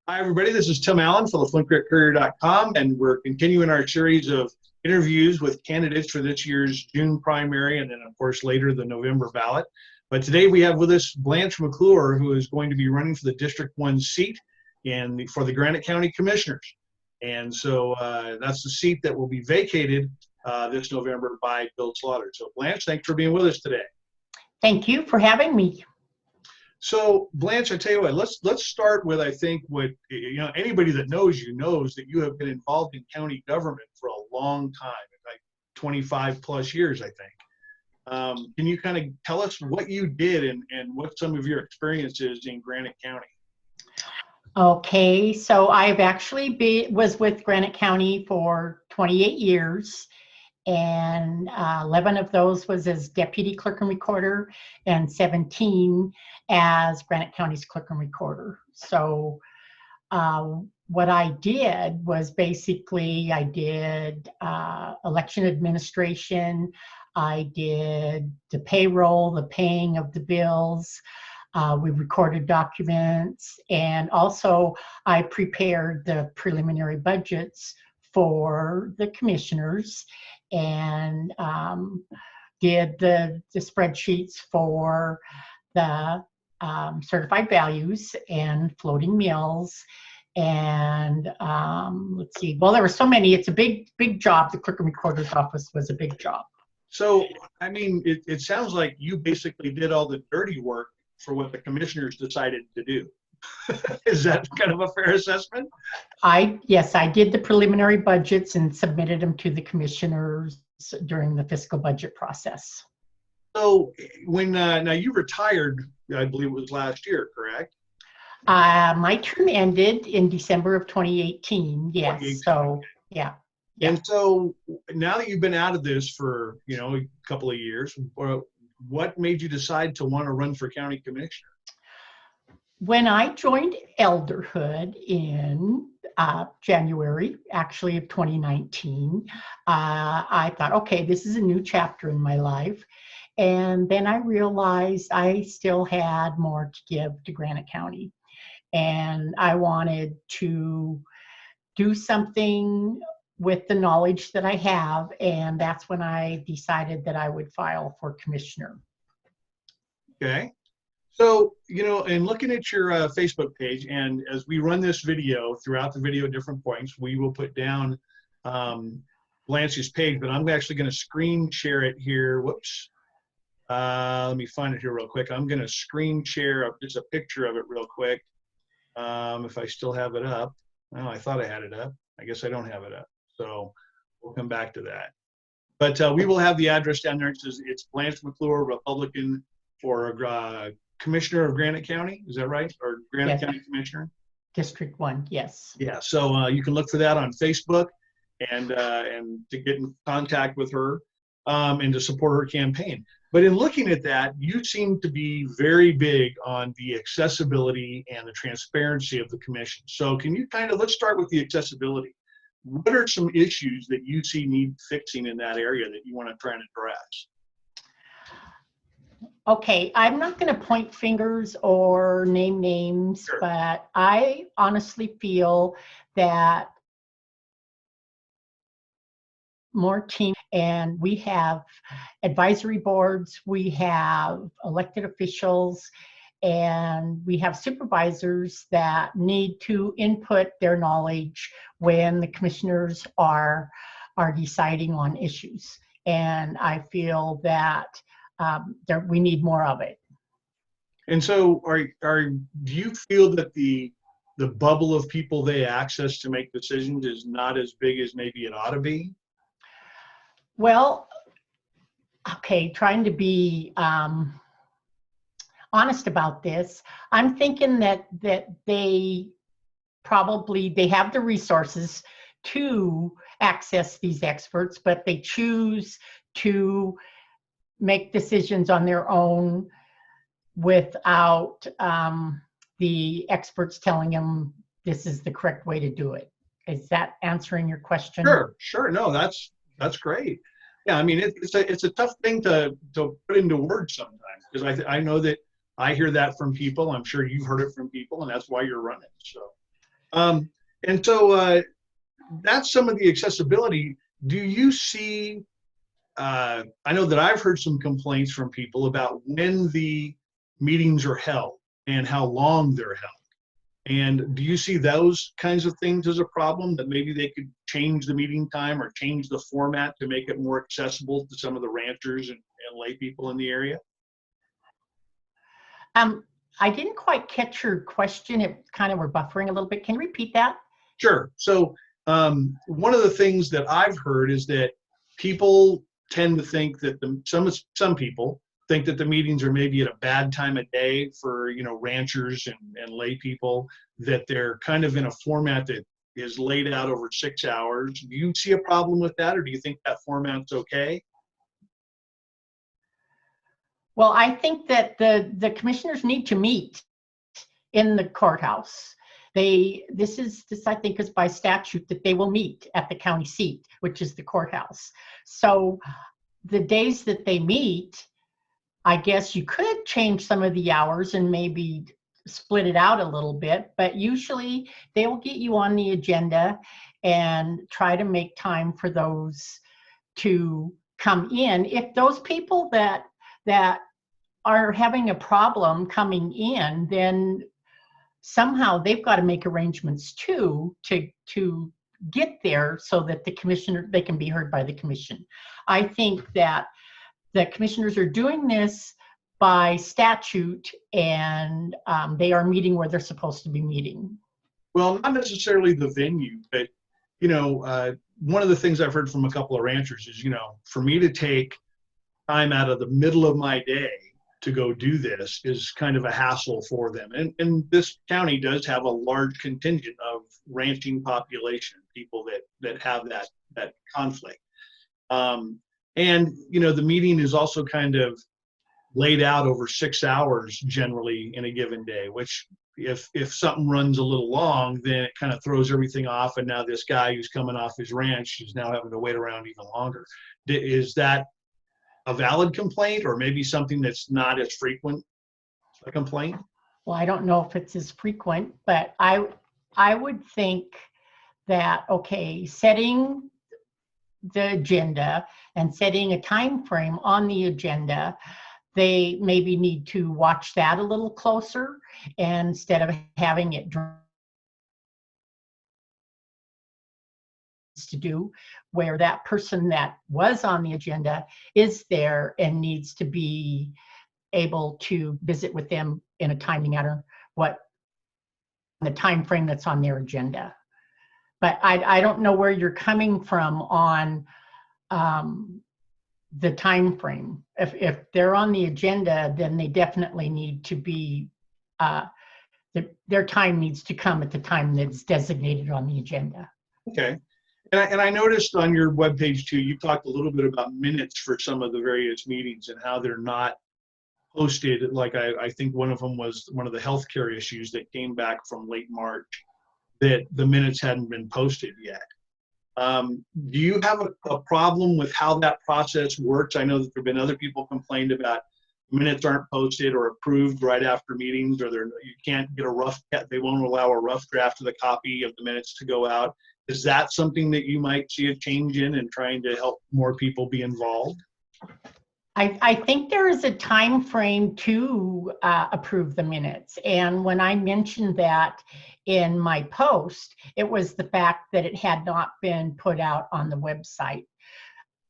Hi, everybody. This is Tim Allen for the Courier.com, and we're continuing our series of interviews with candidates for this year's June primary and then, of course, later the November ballot. But today we have with us Blanche McLure, who is going to be running for the District 1 seat for the Granite County Commissioners. And so that's the seat that will be vacated this November by Bill Slaughter. So, Blanche, thanks for being with us today. Thank you for having me. So, Blanche, I tell you what, let's start with, I think, what, anybody that knows you knows that you have been involved in county government for a long time, like 25 plus years, I think. Can you kind of tell us what you did and what some of your experiences in Granite County? Okay, so I've actually was with Granite County for 28 years, and 11 of those was as deputy clerk and recorder, and 17 as Granite County's clerk and recorder. So what I did was basically I did election administration, I did the payroll, the paying of the bills, we recorded documents, and also I prepared the preliminary budgets for the commissioners and did the spreadsheets for the certified values and floating mills. And let's see, well, there were so many. It's a big job. The clerk and recorder's office was a big job. So, I mean, it sounds like you basically did all the dirty work for what the commissioners decided to do. Is that kind of a fair assessment? Yes, I did the preliminary budgets and submitted them to the commissioners during the fiscal budget process. So when now you retired, I believe it was last year, correct? My term ended in December of 2018. Yes. 2018. So yeah. And so now that you've been out of this for a couple of years, what made you decide to want to run for county commissioner? When I joined elderhood in January, actually of 2019, I thought, okay, this is a new chapter in my life. And then I realized I still had more to give to Granite County. And I wanted to do something with the knowledge that I have. And that's when I decided that I would file for commissioner. Okay. So, in looking at your Facebook page, and as we run this video, throughout the video at different points, we will put down Blanche's page, but I'm actually going to screen share it here. Whoops. Let me find it here real quick. I'm going to screen share just a picture of it real quick. If I still have it up. Oh, I thought I had it up. I guess I don't have it up. So we'll come back to that. But we will have the address down there. It says it's Blanche McLure, Republican for Commissioner of Granite County, is that right? Or Granite County Commissioner? District 1, yes. Yeah, so you can look for that on Facebook and to get in contact with her and to support her campaign. But in looking at that, you seem to be very big on the accessibility and the transparency of the commission. So can you let's start with the accessibility. What are some issues that you see need fixing in that area that you want to try and address? Okay, I'm not going to point fingers or name names, sure, but I honestly feel that more team, and we have advisory boards, we have elected officials, and we have supervisors that need to input their knowledge when the commissioners are deciding on issues. And I feel that we need more of it. And so do you feel that the bubble of people they access to make decisions is not as big as maybe it ought to be? Well, okay, trying to be honest about this, I'm thinking that they have the resources to access these experts, but they choose to make decisions on their own without the experts telling them this is the correct way to do it. Is that answering your question? Sure. No, that's great. Yeah, I mean, it's a tough thing to put into words sometimes, because I know that I hear that from people. I'm sure you've heard it from people, and that's why you're running. So And so that's some of the accessibility. Do you see, I know that I've heard some complaints from people about when the meetings are held and how long they're held. And do you see those kinds of things as a problem, that maybe they could change the meeting time or change the format to make it more accessible to some of the ranchers and lay people in the area? Um, I didn't quite catch your question. It kind of were buffering a little bit. Can you repeat that? Sure. So one of the things that I've heard is that people tend to think that some people think that the meetings are maybe at a bad time of day for ranchers and lay people, that they're kind of in a format that is laid out over 6 hours. Do you see a problem with that, or do you think that format's okay? Well, I think that the commissioners need to meet in the courthouse. This I think is by statute that they will meet at the county seat, which is the courthouse. So the days that they meet, I guess you could change some of the hours and maybe split it out a little bit, but usually they will get you on the agenda and try to make time for those to come in. If those people that are having a problem coming in, then somehow they've got to make arrangements too to get there so that they can be heard by the commission. I think that the commissioners are doing this by statute, and they are meeting where they're supposed to be meeting. Well, not necessarily the venue, but one of the things I've heard from a couple of ranchers is, for me to take time out of the middle of my day to go do this is kind of a hassle for them. And this county does have a large contingent of ranching population, people that have that conflict. And the meeting is also kind of laid out over 6 hours generally in a given day, which if something runs a little long, then it kind of throws everything off. And now this guy who's coming off his ranch is now having to wait around even longer. Is that a valid complaint, or maybe something that's not as frequent a complaint? Well, I don't know if it's as frequent, but I would think that, okay, setting the agenda and setting a time frame on the agenda, they maybe need to watch that a little closer, and instead of having it to do, where that person that was on the agenda is there and needs to be able to visit with them in a timely manner, what the time frame that's on their agenda. But I don't know where you're coming from on the time frame. If they're on the agenda, then they definitely need to be their time needs to come at the time that's designated on the agenda. Okay. And I noticed on your webpage too, you talked a little bit about minutes for some of the various meetings and how they're not posted. Like I think one of them was one of the healthcare issues that came back from late March, that the minutes hadn't been posted yet. Do you have a problem with how that process works? I know that there have been other people complained about minutes aren't posted or approved right after meetings, or you can't get they won't allow a rough draft of the copy of the minutes to go out. Is that something that you might see a change in and trying to help more people be involved? I think there is a time frame to approve the minutes. And when I mentioned that in my post, it was the fact that it had not been put out on the website.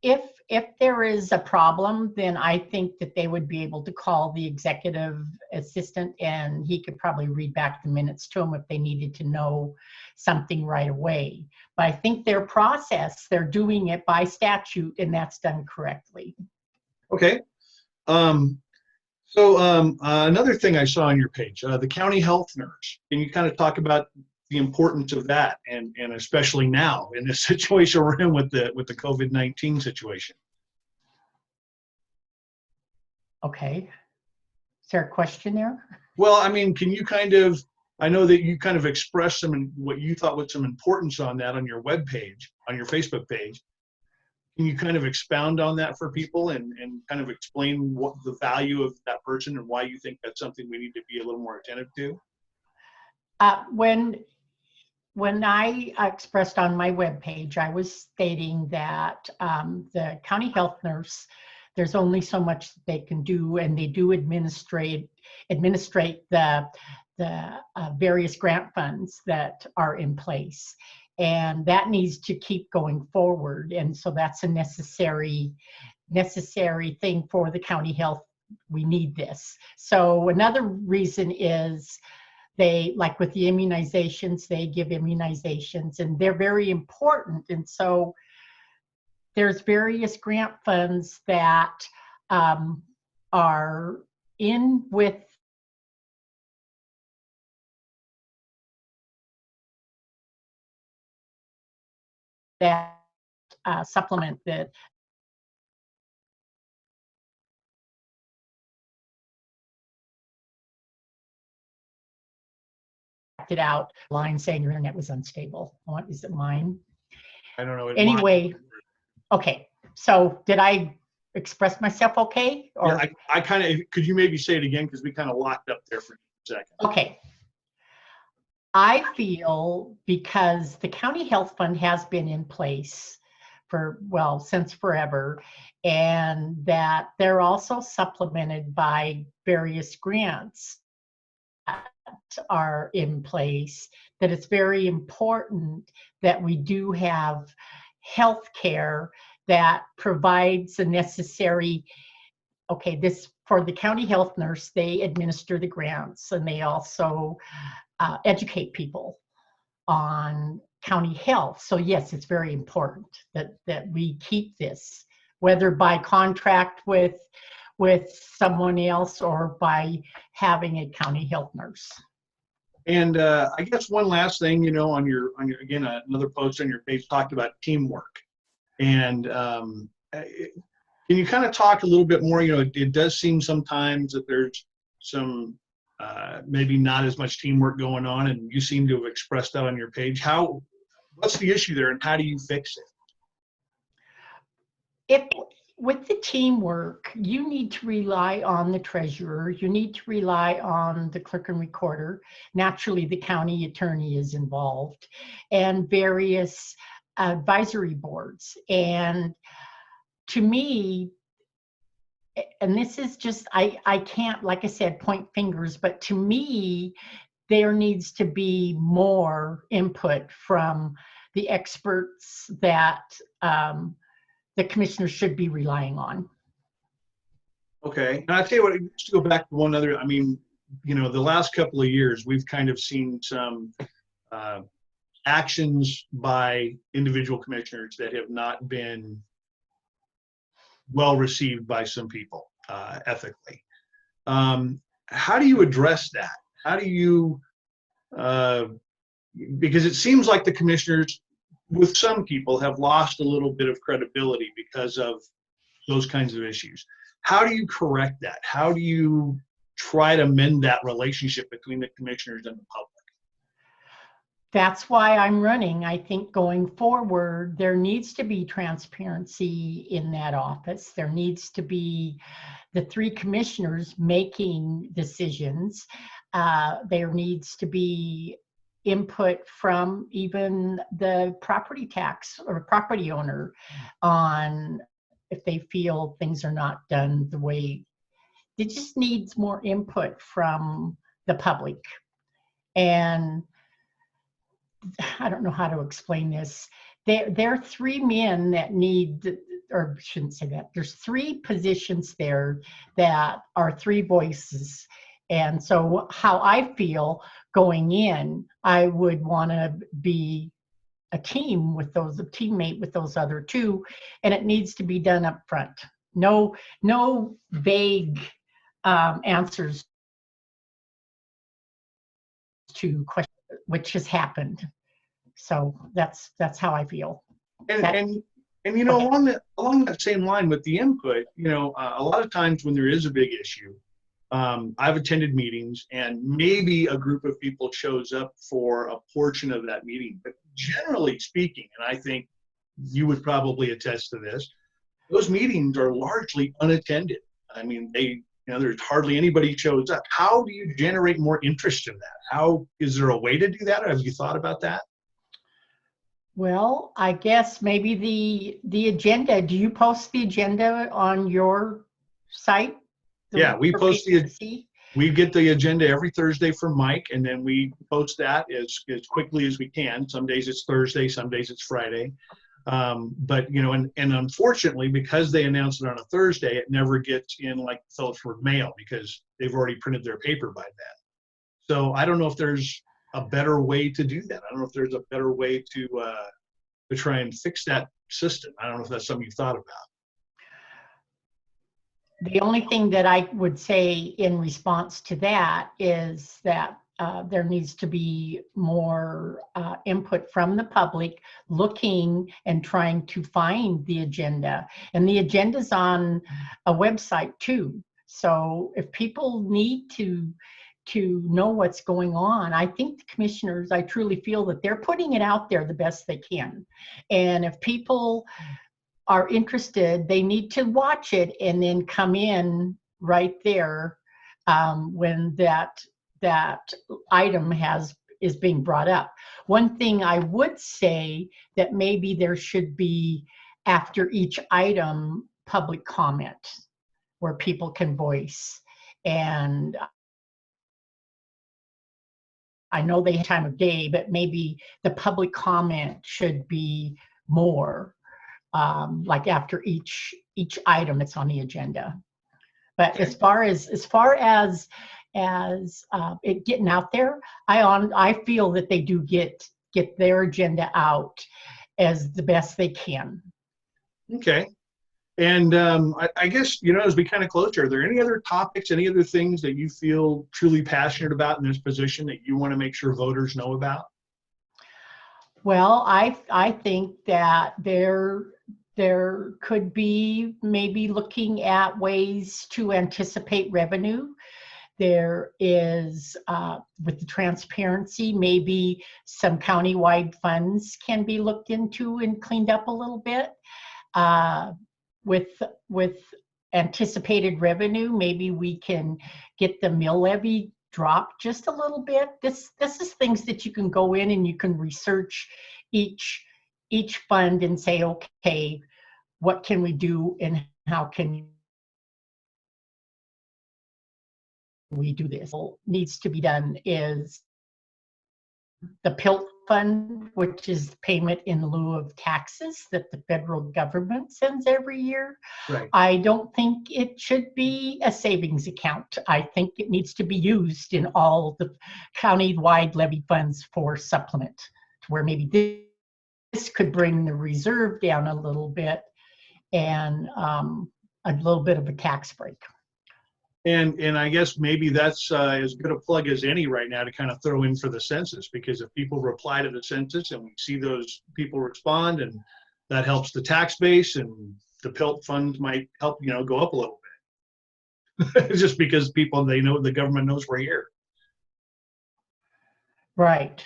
If there is a problem, then I think that they would be able to call the executive assistant, and he could probably read back the minutes to them if they needed to know something right away. But I think their process, they're doing it by statute, and that's done correctly. Okay. Another thing I saw on your page, the county health nurse. Can you kind of talk about the importance of that, and especially now in this situation we're in with the COVID-19 situation? Okay. Is there a question there? Well, I mean, can you I know that you kind of expressed what you thought was some importance on that on your webpage, on your Facebook page. Can you kind of expound on that for people and kind of explain what the value of that person and why you think that's something we need to be a little more attentive to? When when I expressed on my webpage, I was stating that the county health nurse, there's only so much that they can do, and they do administrate the various grant funds that are in place, and that needs to keep going forward. And so that's a necessary thing for the county health. We need this. So another reason is they, like with the immunizations, they give immunizations, and they're very important. And so there's various grant funds that are in with that supplement that it out line saying your internet was unstable. What is it, mine? I don't know. Anyway, okay. So did I express myself okay? Or? Yeah, I kind of, could you maybe say it again? Because we kind of locked up there for a second. Okay. I feel because the county health fund has been in place for, well, since forever, and that they're also supplemented by various grants that are in place, that it's very important that we do have health care that provides the necessary, okay, this for the county health nurse, they administer the grants, and they also educate people on county health. So yes, it's very important that we keep this, whether by contract with someone else or by having a county health nurse. And I guess one last thing, you know, on your again, another post on your page talked about teamwork. And can you kind of talk a little bit more? You know, it does seem sometimes that there's some maybe not as much teamwork going on, and you seem to have expressed that on your page. What's the issue there, and how do you fix it? With the teamwork, you need to rely on the treasurer, you need to rely on the clerk and recorder. Naturally, the county attorney is involved, and various advisory boards. And to me, and this is just, I can't, like I said, point fingers, but to me, there needs to be more input from the experts that the commissioner should be relying on. Okay, and I tell you what, just to go back to one other, I mean, you know, the last couple of years, we've kind of seen some actions by individual commissioners that have not been well received by some people ethically. How do you address that? How do you, because it seems like the commissioners, with some people, have lost a little bit of credibility because of those kinds of issues. How do you correct that? How do you try to mend that relationship between the commissioners and the public? That's why I'm running. I think going forward, there needs to be transparency in that office. There needs to be the three commissioners making decisions. There needs to be input from even the property tax or property owner on if they feel things are not done the way. It just needs more input from the public. And I don't know how to explain this. There are three men that need, or shouldn't say that, there's three positions there that are three voices. And so how I feel going in, I would want to be a teammate with those other two, and it needs to be done up front. No vague answers to questions, which has happened. So that's how I feel. And you know, along that same line with the input, you know, a lot of times when there is a big issue, I've attended meetings and maybe a group of people shows up for a portion of that meeting, but generally speaking, and I think you would probably attest to this, those meetings are largely unattended. I mean, there's hardly anybody shows up. How do you generate more interest in that? Is there a way to do that? Have you thought about that? Well, I guess maybe the agenda. Do you post the agenda on your site? Yeah, we For post people to see? we get the agenda every Thursday from Mike, and then we post that as quickly as we can. Some days it's Thursday, some days it's Friday. But you know, and unfortunately, because they announce it on a Thursday, it never gets in like Phillipsburg mail because they've already printed their paper by then. So I don't know if there's a better way to do that. I don't know if there's a better way to try and fix that system. I don't know if that's something you've thought about. The only thing that I would say in response to that is that there needs to be more input from the public looking and trying to find the agenda. And the agenda's on a website too. So if people need to know what's going on, I think the commissioners, I truly feel that they're putting it out there the best they can. And if people are interested, they need to watch it and then come in right there when that item is being brought up. One thing I would say that maybe there should be after each item public comment where people can voice. And I know they have time of day, but maybe the public comment should be more. Like after each item that's on the agenda. But as far as it getting out there, I feel that they do get their agenda out as the best they can. Okay. And I guess, you know, as we kind of close here, are there any other topics, any other things that you feel truly passionate about in this position that you want to make sure voters know about? Well, I think that there could be maybe looking at ways to anticipate revenue. There is, with the transparency, maybe some countywide funds can be looked into and cleaned up a little bit. With anticipated revenue, maybe we can get the mill levy dropped just a little bit. This is things that you can go in and you can research each fund and say, okay, what can we do and how can we do this? What needs to be done is the PILT fund, which is payment in lieu of taxes that the federal government sends every year. Right. I don't think it should be a savings account. I think it needs to be used in all the county-wide levy funds for supplement, to where maybe this could bring the reserve down a little bit and a little bit of a tax break. And I guess maybe that's as good a plug as any right now to kind of throw in for the census, because if people reply to the census and we see those people respond, and that helps the tax base, and the PILT funds might help, you know, go up a little bit. Just because people, they know, the government knows we're here. Right.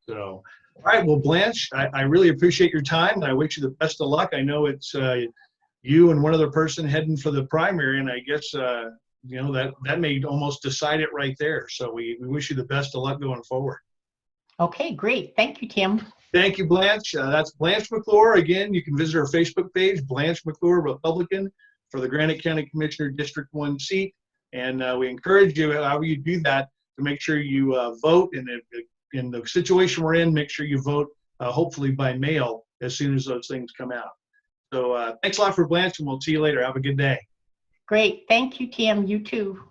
So, all right, well, Blanche, I really appreciate your time, and I wish you the best of luck. I know it's you and one other person heading for the primary, and I guess you know, that may almost decide it right there. So we wish you the best of luck going forward. Okay, great. Thank you, Tim. Thank you, Blanche. That's Blanche McLure. Again, you can visit our Facebook page, Blanche McLure, Republican, for the Granite County Commissioner District 1 seat. And we encourage you, however you do that, to make sure you vote. And in the situation we're in, make sure you vote, hopefully by mail, as soon as those things come out. So thanks a lot for Blanche, and we'll see you later. Have a good day. Great. Thank you, Tim. You too.